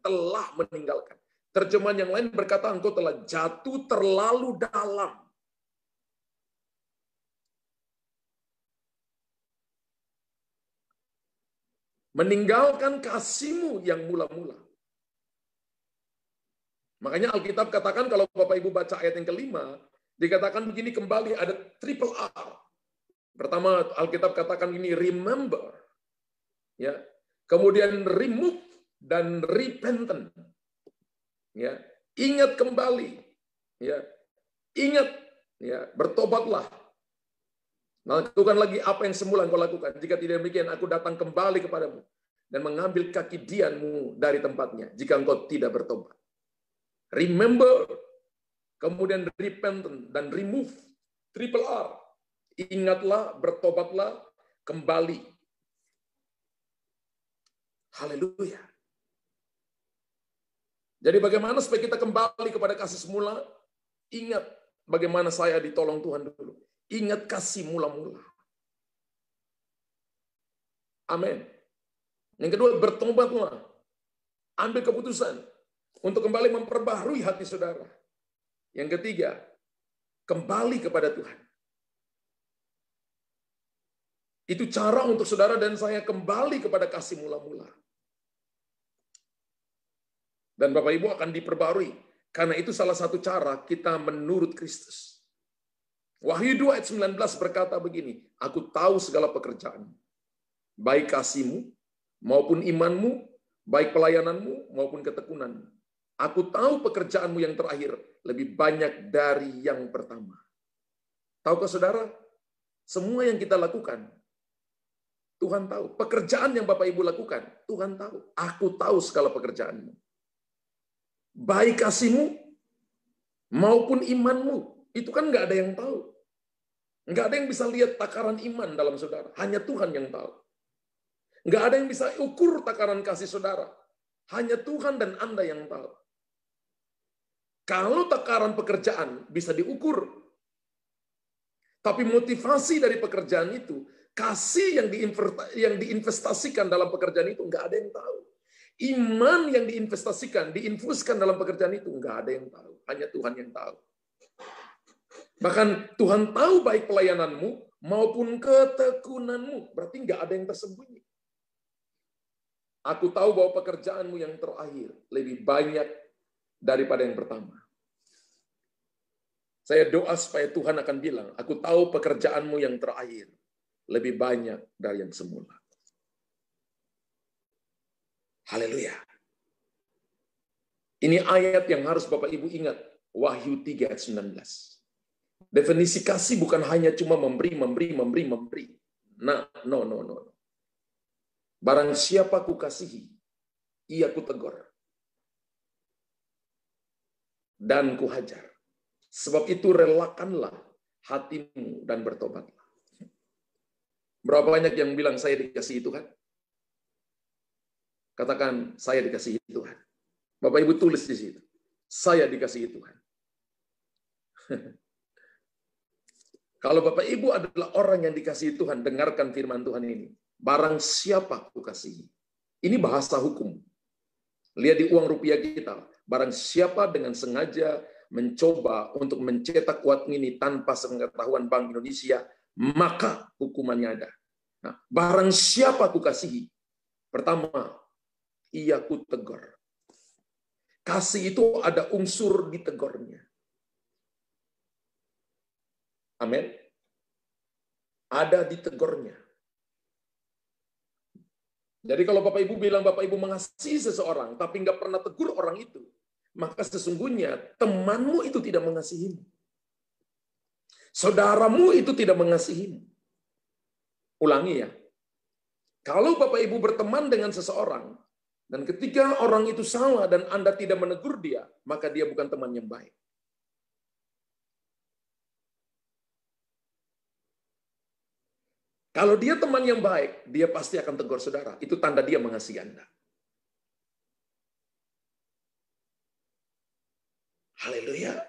Terjemahan yang lain berkata engkau telah jatuh terlalu dalam. Meninggalkan kasih-Mu yang mula-mula. Makanya Alkitab katakan kalau Bapak Ibu baca ayat yang kelima, dikatakan begini kembali ada triple R. Pertama Alkitab katakan ini remember, ya. Kemudian remove dan repentant, ya. Ingat kembali, ya. Ingat, ya, bertobatlah. Lakukan lagi apa yang semula engkau lakukan. Jika tidak demikian, aku datang kembali kepadamu dan mengambil kaki dianmu dari tempatnya jika engkau tidak bertobat. Remember, kemudian repentant dan remove, triple R. Ingatlah, bertobatlah, kembali. Haleluya. Jadi bagaimana supaya kita kembali kepada kasih semula? Ingat bagaimana saya ditolong Tuhan dulu. Ingat kasih mula-mula. Amin. Yang kedua, bertobatlah. Ambil keputusan untuk kembali memperbaharui hati saudara. Yang ketiga, kembali kepada Tuhan. Itu cara untuk saudara dan saya kembali kepada kasih mula-mula. Dan Bapak Ibu akan diperbarui. Karena itu salah satu cara kita menurut Kristus. Wahyu 2 ayat 19 berkata begini, aku tahu segala pekerjaanmu, baik kasih-Mu maupun iman-Mu, baik pelayananmu maupun ketekunanmu. Aku tahu pekerjaanmu yang terakhir lebih banyak dari yang pertama. Tahukah saudara? Semua yang kita lakukan, Tuhan tahu. Pekerjaan yang Bapak Ibu lakukan, Tuhan tahu. Aku tahu segala pekerjaanmu. Baik kasih-Mu maupun iman-Mu. Itu kan nggak ada yang tahu. Nggak ada yang bisa lihat takaran iman dalam saudara. Hanya Tuhan yang tahu. Nggak ada yang bisa ukur takaran kasih saudara. Hanya Tuhan dan Anda yang tahu. Kalau takaran pekerjaan bisa diukur, tapi motivasi dari pekerjaan itu, kasih yang diinvestasikan dalam pekerjaan itu, nggak ada yang tahu. Iman yang diinvestasikan, diinfuskan dalam pekerjaan itu, nggak ada yang tahu. Hanya Tuhan yang tahu. Bahkan Tuhan tahu baik pelayananmu maupun ketekunanmu. Berarti nggak ada yang tersembunyi. Aku tahu bahwa pekerjaanmu yang terakhir lebih banyak daripada yang pertama. Saya doa supaya Tuhan akan bilang, aku tahu pekerjaanmu yang terakhir lebih banyak dari yang semula. Haleluya. Ini ayat yang harus Bapak Ibu ingat. Wahyu 3 ayat 19. Definisi kasih bukan hanya cuma memberi. Nah, no. Barang siapa ku kasihi, ia ku tegur. Dan ku hajar. Sebab itu relakanlah hatimu dan bertobatlah. Berapa banyak yang bilang saya dikasihi Tuhan? Katakan, saya dikasihi Tuhan. Bapak Ibu tulis di situ. Saya dikasihi Tuhan. Kalau Bapak Ibu adalah orang yang dikasihi Tuhan, dengarkan firman Tuhan ini. Barang siapa ku kasihi. Ini bahasa hukum. Lihat di uang rupiah kita. Barang siapa dengan sengaja mencoba untuk mencetak uang ini tanpa sepengetahuan Bank Indonesia, maka hukumannya ada. Nah, barang siapa ku kasihi. Pertama, ia ku tegur. Kasih itu ada unsur ditegurnya. Amin. Ada ditegurnya. Jadi kalau Bapak Ibu bilang Bapak Ibu mengasihi seseorang, tapi nggak pernah tegur orang itu, maka sesungguhnya temanmu itu tidak mengasihimu. Saudaramu itu tidak mengasihimu. Ulangi ya. Kalau Bapak Ibu berteman dengan seseorang, dan ketika orang itu salah dan Anda tidak menegur dia, maka dia bukan teman yang baik. Kalau dia teman yang baik, dia pasti akan tegur saudara. Itu tanda dia mengasihi Anda. Haleluya.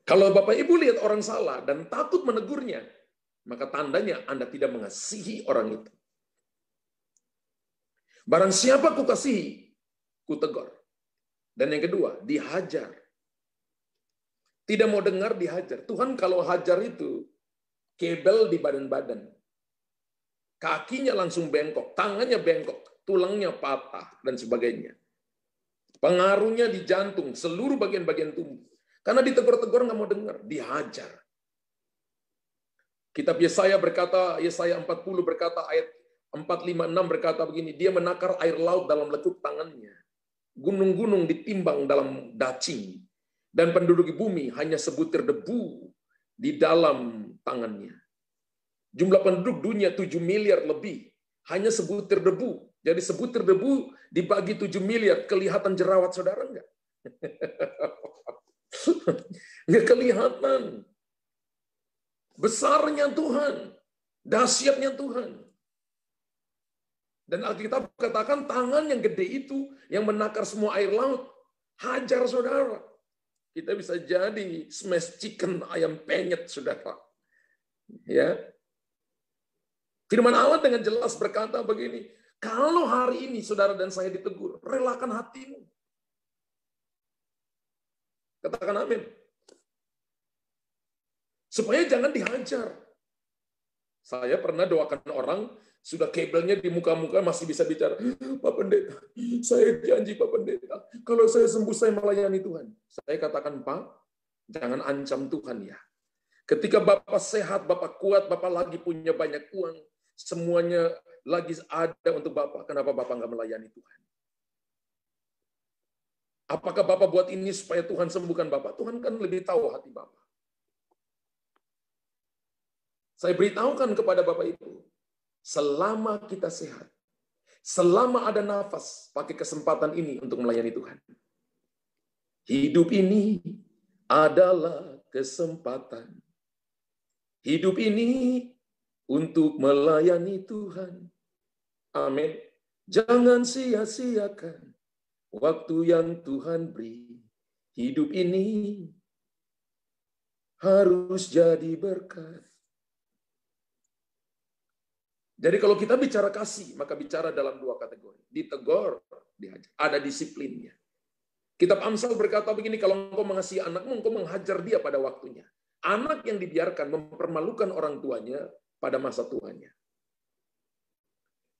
Kalau Bapak Ibu lihat orang salah dan takut menegurnya, maka tandanya Anda tidak mengasihi orang itu. Barang siapa ku kasihi, ku tegur. Dan yang kedua, dihajar. Tidak mau dengar dihajar. Tuhan kalau hajar itu, kabel di badan-badan. Kakinya langsung bengkok, tangannya bengkok, tulangnya patah, dan sebagainya. Pengaruhnya di jantung, seluruh bagian-bagian tubuh. Karena ditegur-tegur nggak mau dengar, dihajar. Kitab Yesaya berkata, Yesaya 40 berkata, ayat 456 berkata begini, dia menakar air laut dalam lekuk tangannya. Gunung-gunung ditimbang dalam dacing. Dan penduduk bumi hanya sebutir debu di dalam tangannya. Jumlah penduduk dunia 7 miliar lebih. Hanya sebutir debu. Jadi sebutir debu dibagi 7 miliar. Kelihatan jerawat saudara enggak? Enggak kelihatan. Besarnya Tuhan. Dahsyatnya Tuhan. Dan Alkitab katakan tangan yang gede itu yang menakar semua air laut. Hajar saudara. Kita bisa jadi smash chicken ayam penyet, saudara. Ya. Firman Allah dengan jelas berkata begini, kalau hari ini saudara dan saya ditegur, relakan hatimu. Katakan amin. Supaya jangan dihajar. Saya pernah doakan orang, sudah kabelnya di muka-muka masih bisa bicara. Pak Pendeta, saya janji Pak Pendeta, kalau saya sembuh saya melayani Tuhan. Saya katakan, Pak, jangan ancam Tuhan ya. Ketika Bapak sehat, Bapak kuat, Bapak lagi punya banyak uang, semuanya lagi ada untuk Bapak, kenapa Bapak nggak melayani Tuhan? Apakah Bapak buat ini supaya Tuhan sembuhkan Bapak? Tuhan kan lebih tahu hati Bapak. Saya beritahukan kepada Bapak Ibu, selama kita sehat, selama ada nafas, pakai kesempatan ini untuk melayani Tuhan. Hidup ini adalah kesempatan. Hidup ini untuk melayani Tuhan. Amin. Jangan sia-siakan waktu yang Tuhan beri. Hidup ini harus jadi berkat. Jadi kalau kita bicara kasih, maka bicara dalam dua kategori. Ditegur, dihajar. Ada disiplinnya. Kitab Amsal berkata begini, kalau engkau mengasihi anakmu, engkau menghajar dia pada waktunya. Anak yang dibiarkan mempermalukan orang tuanya pada masa tuanya.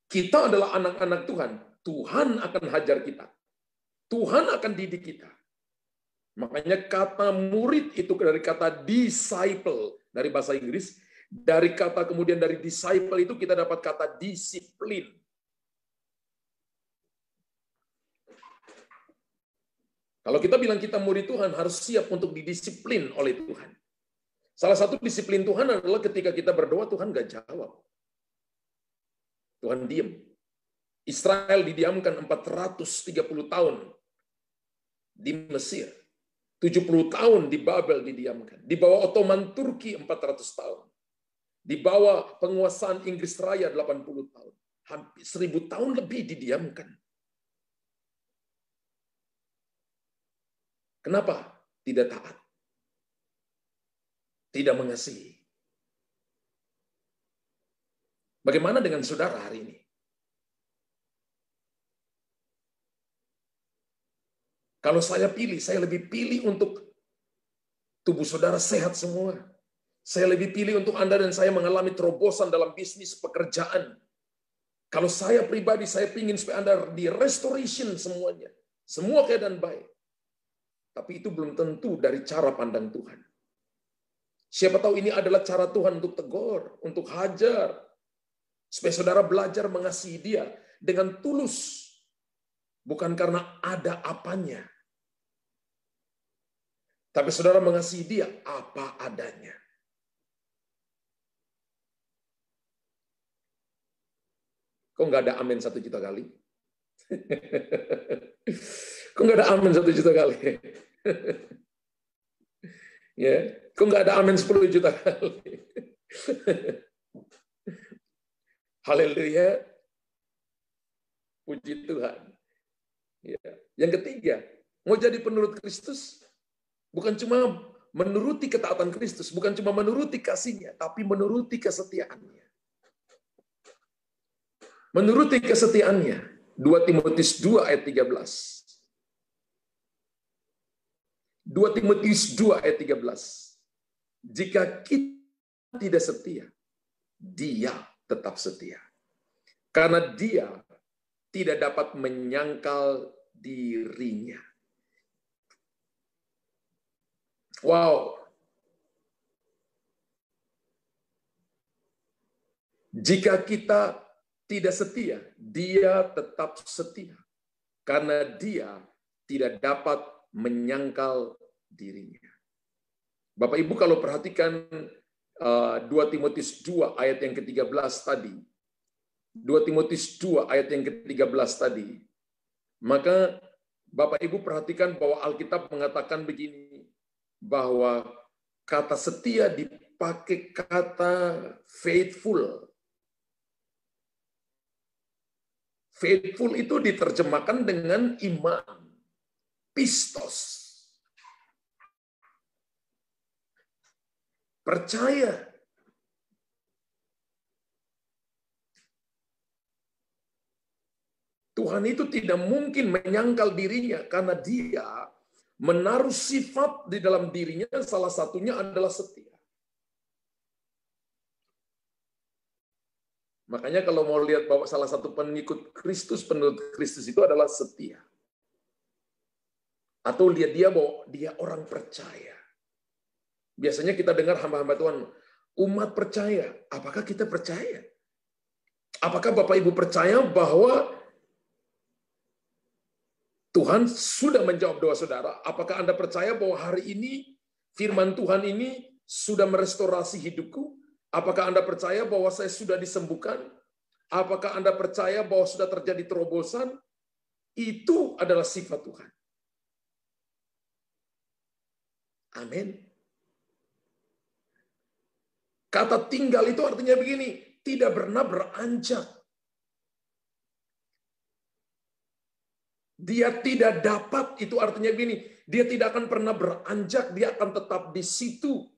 Kita adalah anak-anak Tuhan. Tuhan akan hajar kita. Tuhan akan didik kita. Makanya kata murid itu dari kata disciple, dari bahasa Inggris. Dari kata kemudian dari disciple itu kita dapat kata disiplin. Kalau kita bilang kita murid Tuhan harus siap untuk didisiplin oleh Tuhan. Salah satu disiplin Tuhan adalah ketika kita berdoa Tuhan nggak jawab. Tuhan diam. Israel didiamkan 430 tahun di Mesir. 70 tahun di Babel didiamkan. Di bawah Ottoman Turki 400 tahun. Di bawah penguasaan Inggris Raya 80 tahun. Hampir 1000 tahun lebih didiamkan. Kenapa? Tidak taat. Tidak mengasihi. Bagaimana dengan saudara hari ini? Kalau saya pilih, saya lebih pilih untuk tubuh saudara sehat semua. Saya lebih pilih untuk Anda dan saya mengalami terobosan dalam bisnis pekerjaan. Kalau saya pribadi, saya ingin supaya Anda di restoration semuanya. Semua keadaan baik. Tapi itu belum tentu dari cara pandang Tuhan. Siapa tahu ini adalah cara Tuhan untuk tegur, untuk hajar. Supaya saudara belajar mengasihi dia dengan tulus. Bukan karena ada apanya. Tapi saudara mengasihi dia apa adanya. Kok nggak ada amin 1 juta kali? Kok nggak ada amin 1 juta kali? Ya, kok nggak ada amin 10 juta kali? Haleluya. Puji Tuhan. Ya. Yang ketiga, mau jadi penurut Kristus, bukan cuma menuruti ketaatan Kristus, bukan cuma menuruti kasih-Nya, tapi menuruti kesetiaannya. Menuruti kesetiaannya. 2 Timotius 2 ayat 13. 2 Timotius 2 ayat 13. Jika kita tidak setia, dia tetap setia. Karena dia tidak dapat menyangkal dirinya. Wow. Jika kita tidak setia, dia tetap setia. Karena dia tidak dapat menyangkal dirinya. Bapak Ibu kalau perhatikan 2 Timotius 2 ayat yang ke-13 tadi, 2 Timotius 2 ayat yang ke-13 tadi, maka Bapak Ibu perhatikan bahwa Alkitab mengatakan begini, bahwa kata setia dipakai kata faithful. Faithful itu diterjemahkan dengan iman, pistos. Percaya. Tuhan itu tidak mungkin menyangkal dirinya karena dia menaruh sifat di dalam dirinya, salah satunya adalah setia. Makanya kalau mau lihat bahwa salah satu pengikut Kristus, penurut Kristus itu adalah setia. Atau lihat dia bahwa dia orang percaya. Biasanya kita dengar hamba-hamba Tuhan, umat percaya. Apakah kita percaya? Apakah Bapak Ibu percaya bahwa Tuhan sudah menjawab doa saudara? Apakah Anda percaya bahwa hari ini firman Tuhan ini sudah merestorasi hidupku? Apakah Anda percaya bahwa saya sudah disembuhkan? Apakah Anda percaya bahwa sudah terjadi terobosan? Itu adalah sifat Tuhan. Amin. Kata tinggal itu artinya begini, tidak pernah beranjak. Dia tidak dapat, itu artinya begini, dia tidak akan pernah beranjak, dia akan tetap di situ.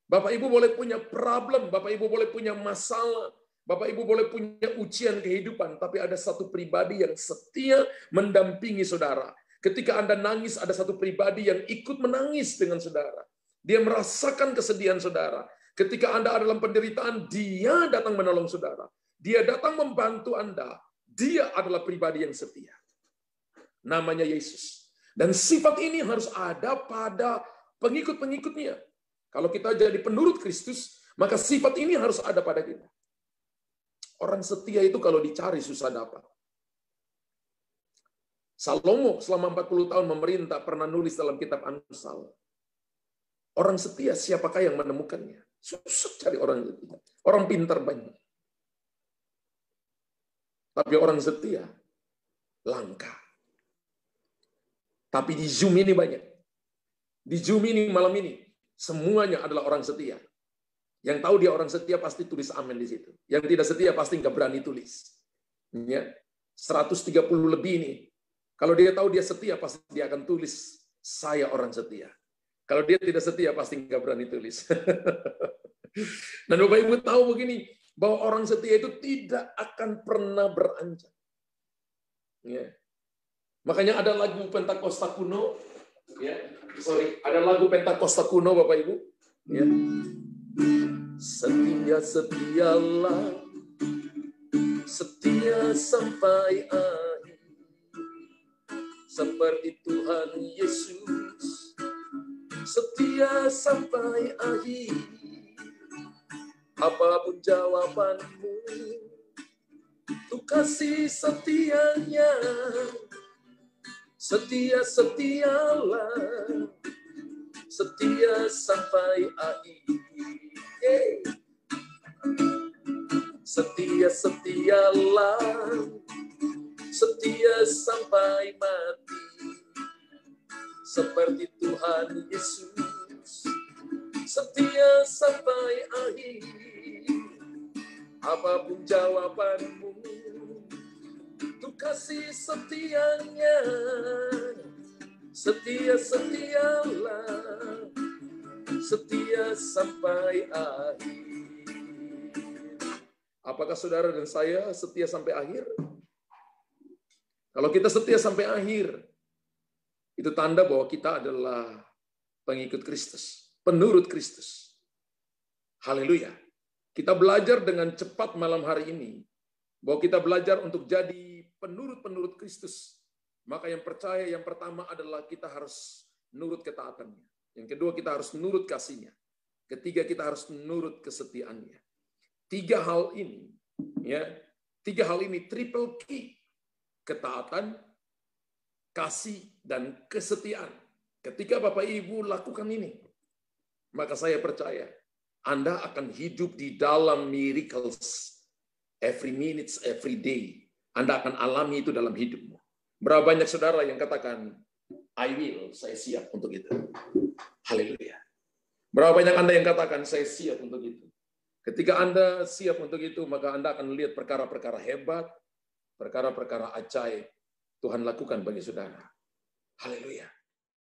Bapak Ibu boleh punya problem, Bapak Ibu boleh punya masalah, Bapak Ibu boleh punya ujian kehidupan, tapi ada satu pribadi yang setia mendampingi saudara. Ketika Anda nangis, ada satu pribadi yang ikut menangis dengan saudara. Dia merasakan kesedihan saudara. Ketika Anda ada dalam penderitaan, dia datang menolong saudara. Dia datang membantu Anda. Dia adalah pribadi yang setia. Namanya Yesus. Dan sifat ini harus ada pada pengikut-pengikutnya. Kalau kita jadi penurut Kristus, maka sifat ini harus ada pada kita. Orang setia itu kalau dicari susah dapat. Salomo selama 40 tahun memerintah pernah nulis dalam kitab Amsal. Orang setia siapakah yang menemukannya? Susah cari orang setia. Orang pintar banyak. Tapi orang setia langka. Tapi di Zoom ini banyak. Di Zoom ini malam ini semuanya adalah orang setia. Yang tahu dia orang setia pasti tulis amin di situ. Yang tidak setia pasti nggak berani tulis. Ya, 130 lebih ini. Kalau dia tahu dia setia pasti dia akan tulis saya orang setia. Kalau dia tidak setia pasti nggak berani tulis. Dan Bapak Ibu tahu begini, bahwa orang setia itu tidak akan pernah beranjak. Ya. Makanya ada lagu Pentakosta kuno, ya, ada lagu Pentakosta kuno Bapak Ibu. Ya. Setia-setialah, setia sampai akhir, seperti Tuhan Yesus. setia sampai akhir. Apapun jawabanmu, Tuh kasih setianya, setia-setialah, setia sampai akhir. Setia-setialah, setia sampai mati. Seperti Tuhan Yesus, setia sampai akhir. Apapun jawabanmu, Tuh kasih setianya, setia-setialah, setia sampai akhir. Apakah saudara dan saya setia sampai akhir? Kalau kita setia sampai akhir, itu tanda bahwa kita adalah pengikut Kristus, penurut Kristus. Haleluya. Kita belajar dengan cepat malam hari ini, bahwa kita belajar untuk jadi penurut-penurut Kristus. Maka yang percaya yang pertama adalah kita harus nurut ketaatannya. Yang kedua kita harus nurut kasihnya. Ketiga kita harus nurut kesetiaannya. Tiga hal ini, triple key. Ketaatan, kasih, dan kesetiaan. Ketika Bapak Ibu lakukan ini, maka saya percaya Anda akan hidup di dalam miracles every minute, every day. Anda akan alami itu dalam hidupmu. Berapa banyak saudara yang katakan, I will, saya siap untuk itu. Haleluya. Berapa banyak Anda yang katakan, saya siap untuk itu. Ketika Anda siap untuk itu, maka Anda akan melihat perkara-perkara hebat, perkara-perkara ajaib Tuhan lakukan bagi saudara. Haleluya.